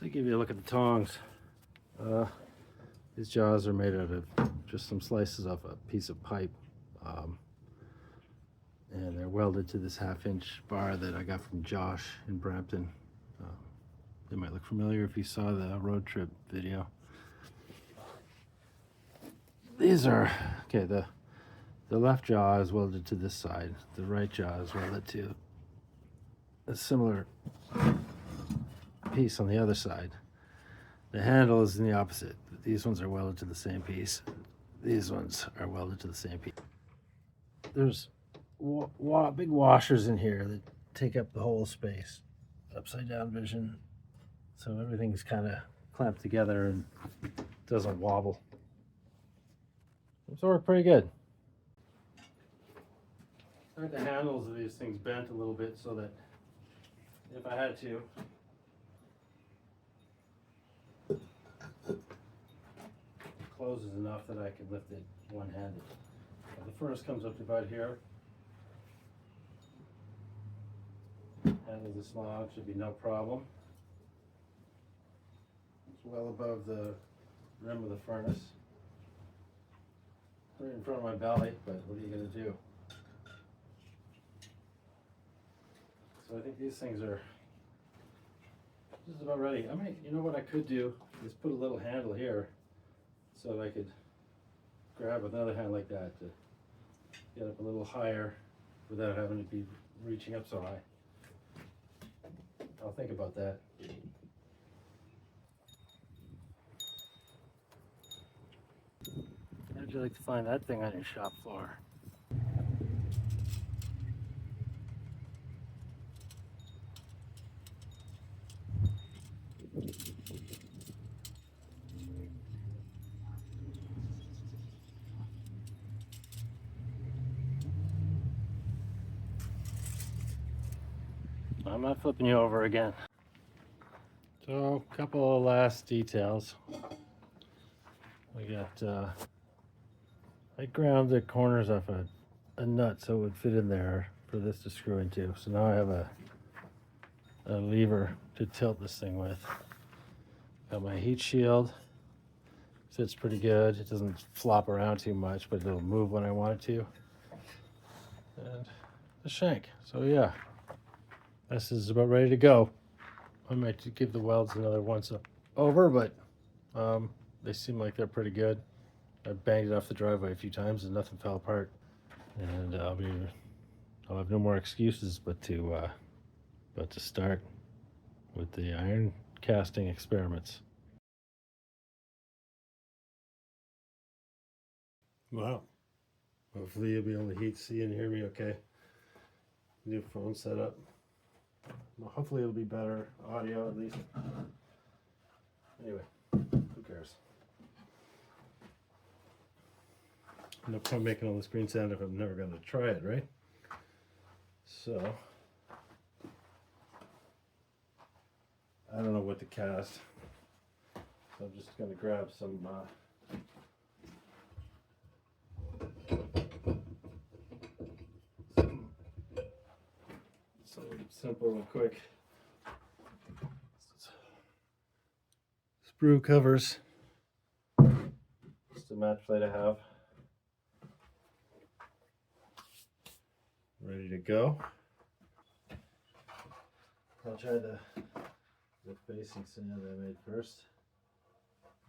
To give you a look at the tongs, these jaws are made out of just some slices off a piece of pipe, and they're welded to this 1/2-inch bar that I got from Josh in Brampton. They might look familiar if you saw the road trip video. These are, okay, the left jaw is welded to this side, the right jaw is welded to a similar piece on the other side. The handle is in the opposite. These ones are welded to the same piece. These ones are welded to the same piece. There's big washers in here that take up the whole space. Upside down vision. So everything's kind of clamped together and doesn't wobble. It's worked pretty good. I got the handles of these things bent a little bit so that if I had to, closes enough that I could lift it one-handed. The furnace comes up to about here. Handle this long, should be no problem. It's well above the rim of the furnace. Right in front of my belly, but what are you going to do? So I think these things are just about ready. I mean, you know what I could do is put a little handle here so that I could grab another hand like that to get up a little higher without having to be reaching up so high. I'll think about that. How'd you like to find that thing on your shop floor? I'm not flipping you over again. So, a couple of last details. We got, I ground the corners off a nut so it would fit in there for this to screw into. So now I have a lever to tilt this thing with. Got my heat shield. Fits pretty good. It doesn't flop around too much, but it'll move when I want it to. And the shank. So yeah. This is about ready to go. I might give the welds another once over, but they seem like they're pretty good. I banged it off the driveway a few times and nothing fell apart. And I'll have no more excuses but to start with the iron casting experiments. Wow. Hopefully you'll be able to see and hear me okay. New phone setup. Well, hopefully it'll be better audio at least. Anyway, who cares? No point making all this green sound if I'm never going to try it, right? So, I don't know what to cast. So I'm just going to grab some simple and quick sprue covers. Just a match plate I have. Ready to go. I'll try the facing sand I made first.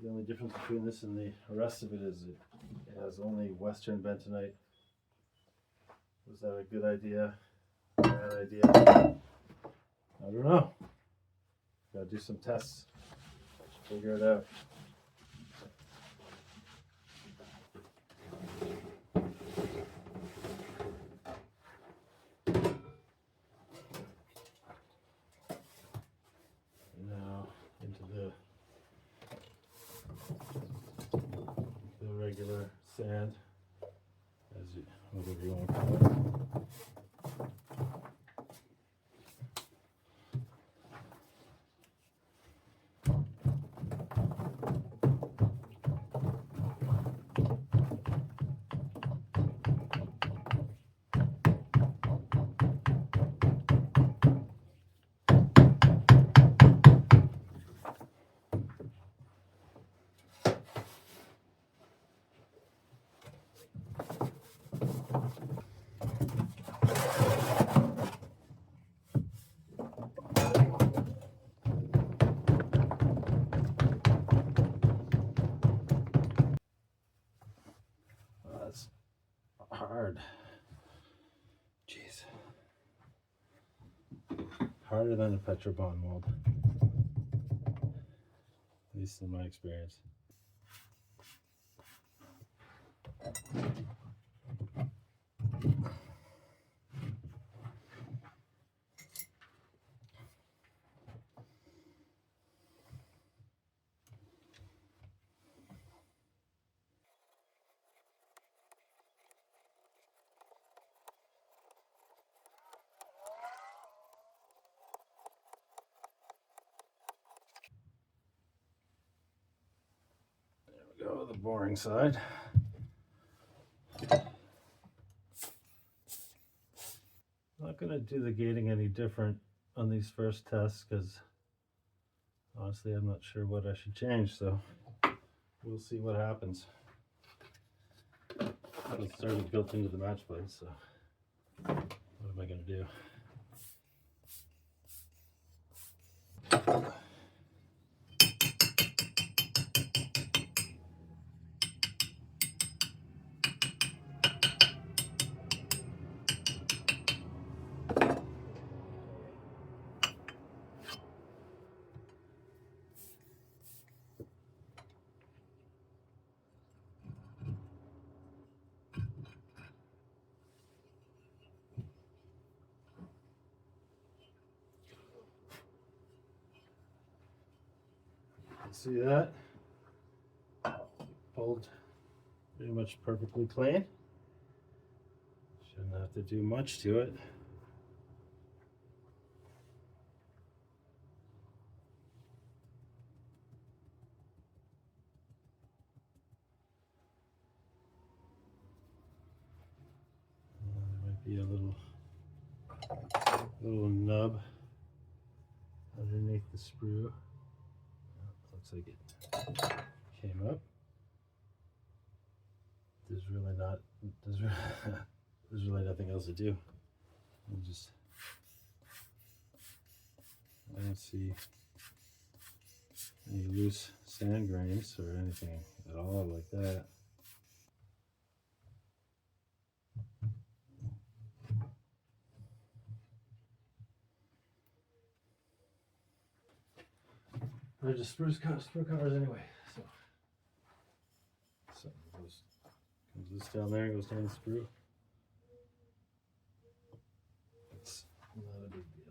The only difference between this and the rest of it is it has only Western bentonite. Was that a good idea? Bad idea? I don't know. Gotta do some tests. Figure it out. Now into the regular sand, whatever you want to call it. harder than a Petrobond mold, at least in my experience. Go to the boring side. I'm not going to do the gating any different on these first tests because honestly I'm not sure what I should change, so we'll see what happens. It's already built into the match plate, so what am I going to do? See that? Pulled pretty much perfectly clean. Shouldn't have to do much to it. There might be a little nub underneath the sprue. Looks like it came up. There's really nothing else to do. I don't see any loose sand grains or anything at all like that. They're just sprue covers anyway. So comes this down there and goes down the sprue. It's not a big deal.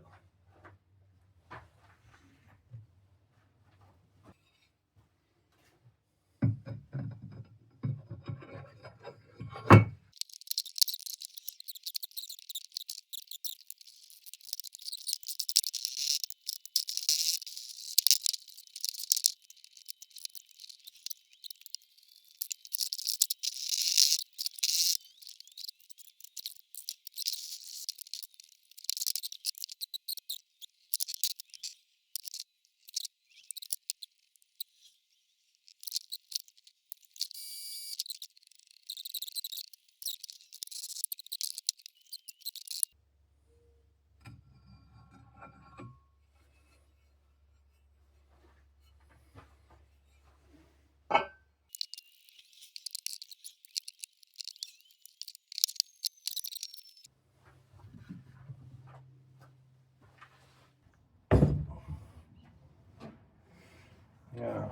Now,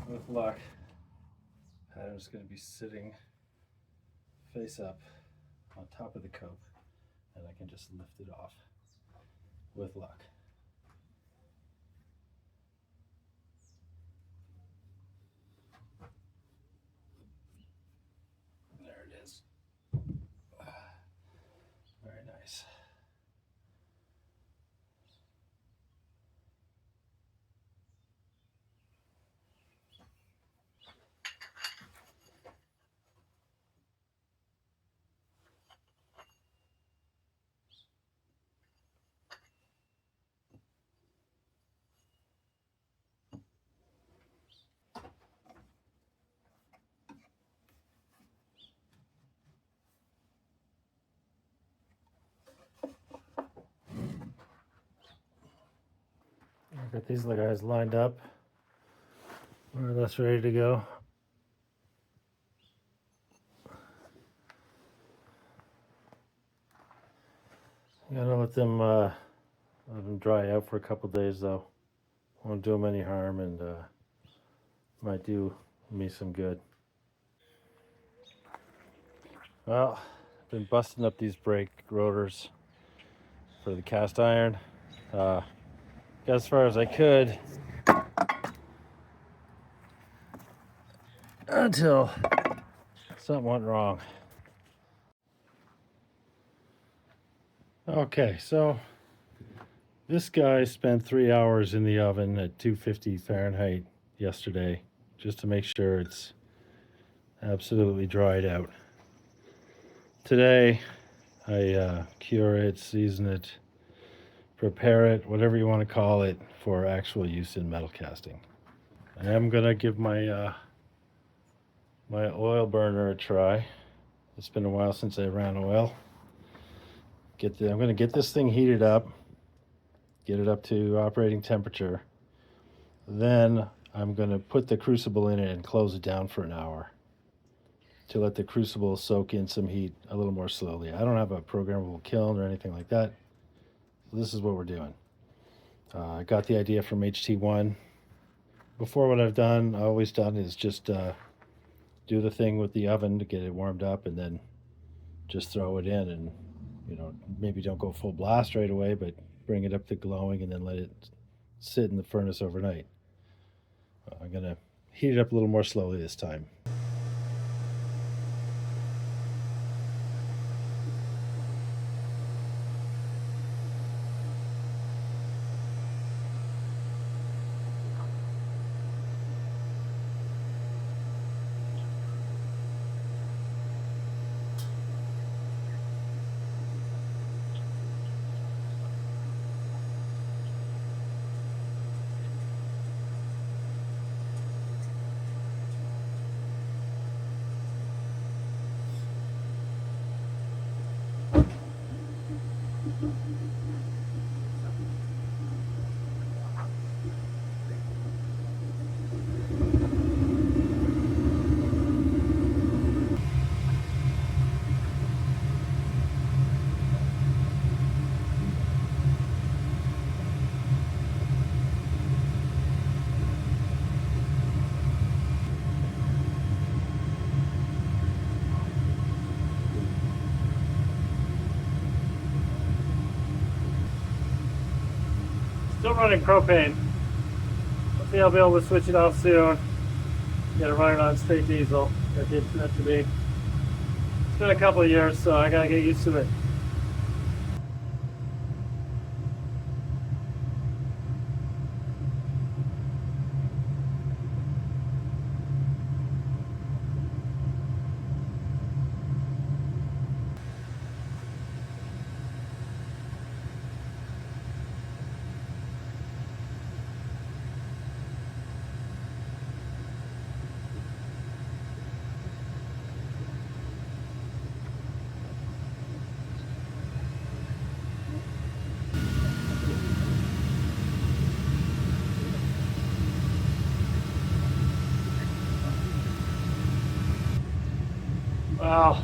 with luck, the pattern's going to be sitting face up on top of the cope, and I can just lift it off with luck. There it is. Very nice. I've got these little guys lined up, more or less ready to go. I'm gonna let them Let them dry out for a couple days though. Won't do them any harm, and might do me some good. Well, I've been busting up these brake rotors for the cast iron. Got as far as I could until something went wrong. Okay, so this guy spent 3 hours in the oven at 250 Fahrenheit yesterday just to make sure it's absolutely dried out. Today, I cure it, season it, prepare it, whatever you want to call it, for actual use in metal casting. I am gonna give my my oil burner a try. It's been a while since I ran oil. I'm gonna get this thing heated up, get it up to operating temperature. Then I'm gonna put the crucible in it and close it down for an hour to let the crucible soak in some heat a little more slowly. I don't have a programmable kiln or anything like that. So this is what we're doing. I got the idea from HT1. Before, what I've always done is just do the thing with the oven to get it warmed up and then just throw it in, and maybe don't go full blast right away, but bring it up to glowing and then let it sit in the furnace overnight. I'm gonna heat it up a little more slowly this time. Still running propane. Hopefully I'll be able to switch it off soon. Get it running on straight diesel. That did meant to be. It's been a couple of years, so I gotta get used to it. Wow.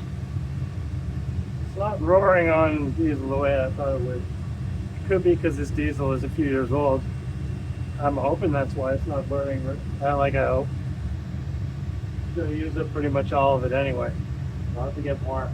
It's not roaring on diesel the way I thought it would. It could be because this diesel is a few years old. I'm hoping that's why it's not burning like I hope. I'm gonna use up pretty much all of it anyway. I'll have to get more.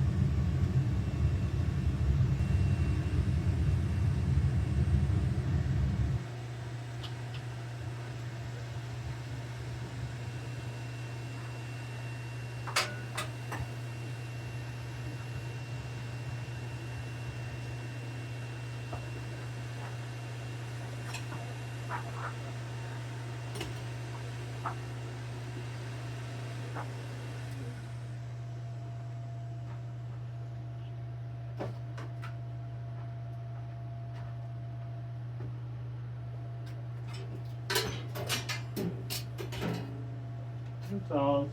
Tongs.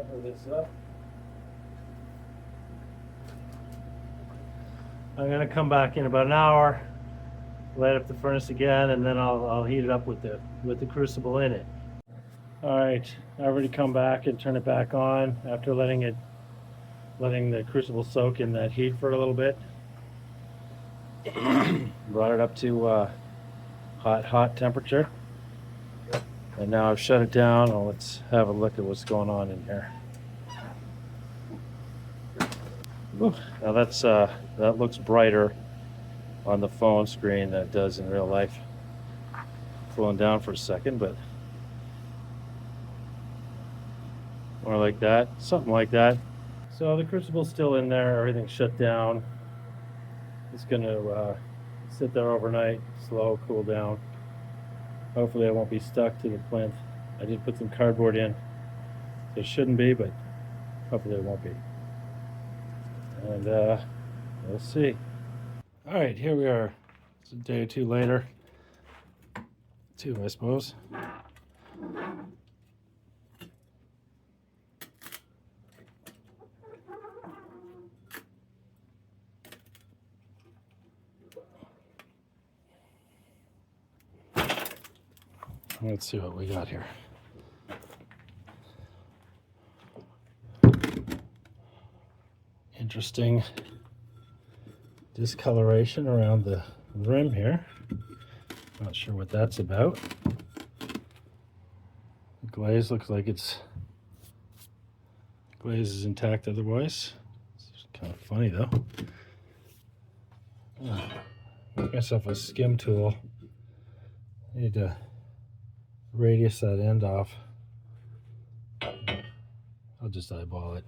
Cover this up. I'm gonna come back in about an hour, light up the furnace again, and then I'll heat it up with the crucible in it. All right, I already come back and turn it back on after letting the crucible soak in that heat for a little bit. Brought it up to hot temperature, and now I've shut it down. Well, let's have a look at what's going on in here. Ooh, now that looks brighter on the phone screen than it does in real life. Slowing down for a second, but more like that, something like that. So the crucible's still in there, everything's shut down. It's gonna sit there overnight, slow, cool down. Hopefully I won't be stuck to the plinth. I did put some cardboard in, so it shouldn't be, but hopefully it won't be. And we'll see. All right, here we are. It's a day or two later. Two, I suppose. Let's see what we got here. Interesting discoloration around the rim here. Not sure what that's about. The glaze looks like glaze is intact otherwise. It's kind of funny though. Make myself a skim tool. I need to radius that end off. I'll just eyeball it.